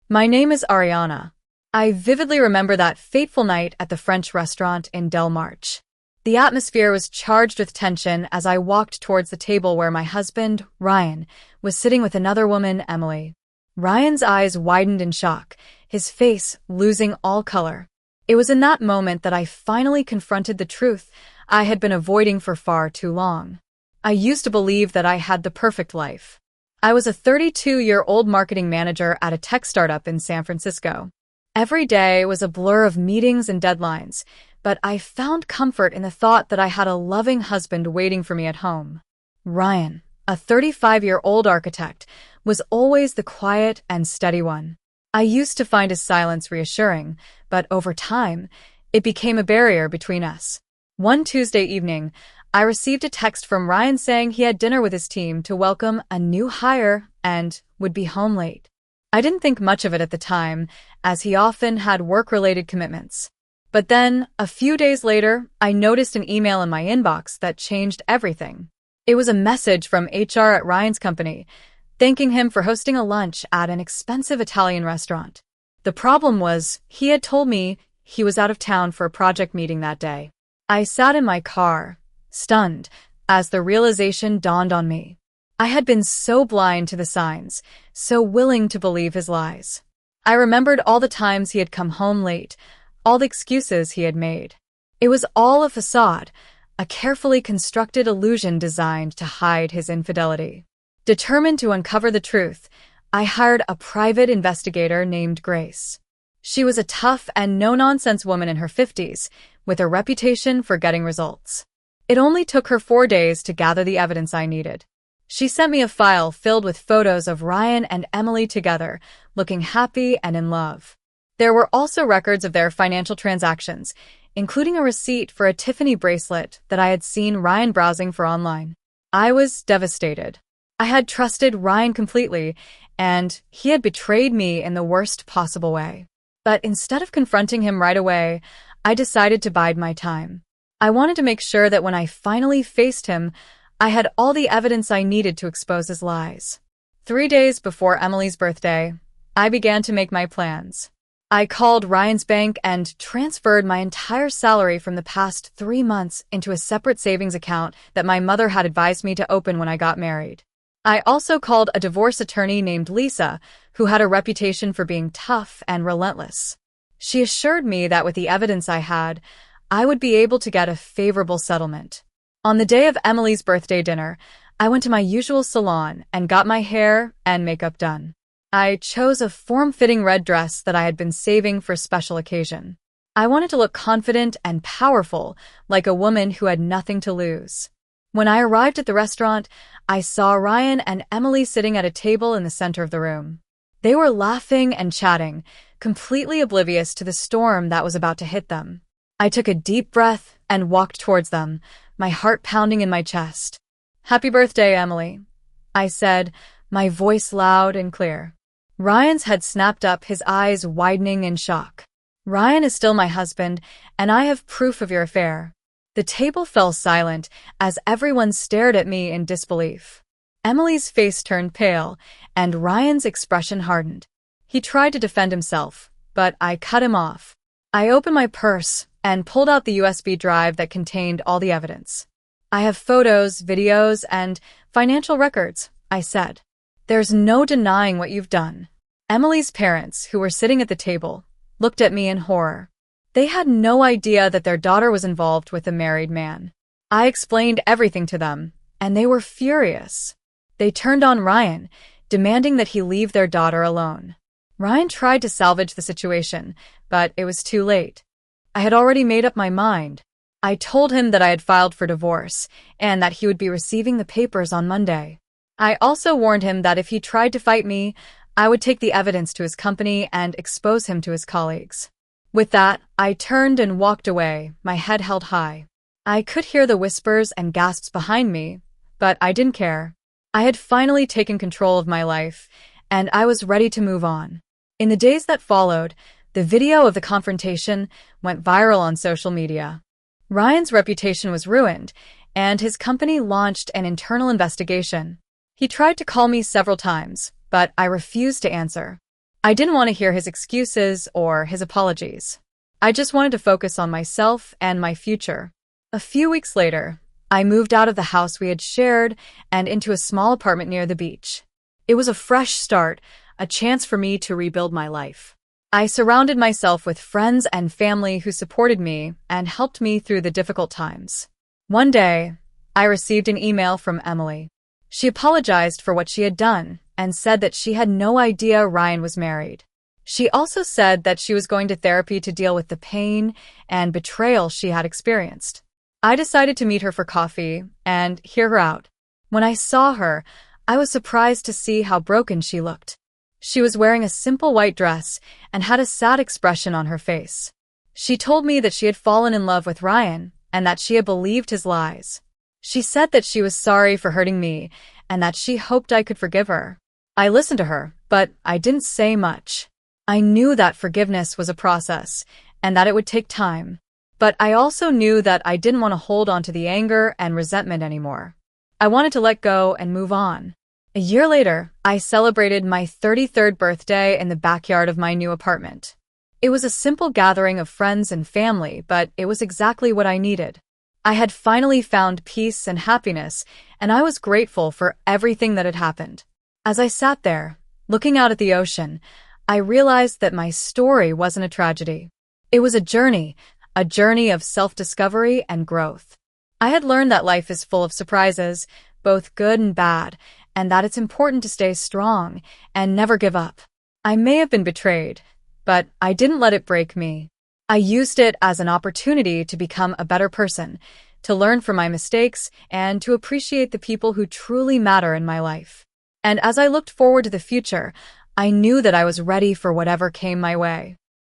My name is Ariana. I vividly remember that fateful night at the French restaurant in Del Marche. The atmosphere was charged with tension as I walked towards the table where my husband, Ryan, was sitting with another woman, Emily. Ryan's eyes widened in shock, his face losing all color. It was in that moment that I finally confronted the truth I had been avoiding for far too long. I used to believe that I had the perfect life. I was a 32-year-old marketing manager at a tech startup in San Francisco. Every day was a blur of meetings and deadlines, but I found comfort in the thought that I had a loving husband waiting for me at home. Ryan, a 35-year-old architect, was always the quiet and steady one. I used to find his silence reassuring, but over time, it became a barrier between us. One Tuesday evening, I received a text from Ryan saying he had dinner with his team to welcome a new hire and would be home late. I didn't think much of it at the time, as he often had work-related commitments. But then, a few days later, I noticed an email in my inbox that changed everything. It was a message from HR at Ryan's company, thanking him for hosting a lunch at an expensive Italian restaurant. The problem was, he had told me he was out of town for a project meeting that day. I sat in my car, stunned, as the realization dawned on me. I had been so blind to the signs, so willing to believe his lies. I remembered all the times he had come home late, all the excuses he had made. It was all a facade, a carefully constructed illusion designed to hide his infidelity. Determined to uncover the truth, I hired a private investigator named Grace. She was a tough and no-nonsense woman in her 50s, with a reputation for getting results. It only took her 4 days to gather the evidence I needed. She sent me a file filled with photos of Ryan and Emily together, looking happy and in love. There were also records of their financial transactions, including a receipt for a Tiffany bracelet that I had seen Ryan browsing for online. I was devastated. I had trusted Ryan completely, and he had betrayed me in the worst possible way. But instead of confronting him right away, I decided to bide my time. I wanted to make sure that when I finally faced him, I had all the evidence I needed to expose his lies. 3 days before Emily's birthday, I began to make my plans. I called Ryan's bank and transferred my entire salary from the past 3 months into a separate savings account that my mother had advised me to open when I got married. I also called a divorce attorney named Lisa, who had a reputation for being tough and relentless. She assured me that with the evidence I had, I would be able to get a favorable settlement. On the day of Emily's birthday dinner, I went to my usual salon and got my hair and makeup done. I chose a form-fitting red dress that I had been saving for a special occasion. I wanted to look confident and powerful, like a woman who had nothing to lose. When I arrived at the restaurant, I saw Ryan and Emily sitting at a table in the center of the room. They were laughing and chatting, completely oblivious to the storm that was about to hit them. I took a deep breath and walked towards them, my heart pounding in my chest. "Happy birthday, Emily," I said, my voice loud and clear. Ryan's head snapped up, his eyes widening in shock. "Ryan is still my husband, and I have proof of your affair." The table fell silent as everyone stared at me in disbelief. Emily's face turned pale, and Ryan's expression hardened. He tried to defend himself, but I cut him off. I opened my purse and pulled out the USB drive that contained all the evidence. "I have photos, videos, and financial records," I said. "There's no denying what you've done." Emily's parents, who were sitting at the table, looked at me in horror. They had no idea that their daughter was involved with a married man. I explained everything to them, and they were furious. They turned on Ryan, demanding that he leave their daughter alone. Ryan tried to salvage the situation, but it was too late. I had already made up my mind. I told him that I had filed for divorce and that he would be receiving the papers on Monday. I also warned him that if he tried to fight me, I would take the evidence to his company and expose him to his colleagues. With that, I turned and walked away, my head held high. I could hear the whispers and gasps behind me, but I didn't care. I had finally taken control of my life, and I was ready to move on. In the days that followed, the video of the confrontation went viral on social media. Ryan's reputation was ruined, and his company launched an internal investigation. He tried to call me several times, but I refused to answer. I didn't want to hear his excuses or his apologies. I just wanted to focus on myself and my future. A few weeks later, I moved out of the house we had shared and into a small apartment near the beach. It was a fresh start, a chance for me to rebuild my life. I surrounded myself with friends and family who supported me and helped me through the difficult times. One day, I received an email from Emily. She apologized for what she had done and said that she had no idea Ryan was married. She also said that she was going to therapy to deal with the pain and betrayal she had experienced. I decided to meet her for coffee and hear her out. When I saw her, I was surprised to see how broken she looked. She was wearing a simple white dress and had a sad expression on her face. She told me that she had fallen in love with Ryan and that she had believed his lies. She said that she was sorry for hurting me and that she hoped I could forgive her. I listened to her, but I didn't say much. I knew that forgiveness was a process and that it would take time. But I also knew that I didn't want to hold on to the anger and resentment anymore. I wanted to let go and move on. A year later, I celebrated my 33rd birthday in the backyard of my new apartment. It was a simple gathering of friends and family, but it was exactly what I needed. I had finally found peace and happiness, and I was grateful for everything that had happened. As I sat there, looking out at the ocean, I realized that my story wasn't a tragedy. It was a journey of self-discovery and growth. I had learned that life is full of surprises, both good and bad, and that it's important to stay strong and never give up. I may have been betrayed, but I didn't let it break me. I used it as an opportunity to become a better person, to learn from my mistakes, and to appreciate the people who truly matter in my life. And as I looked forward to the future, I knew that I was ready for whatever came my way.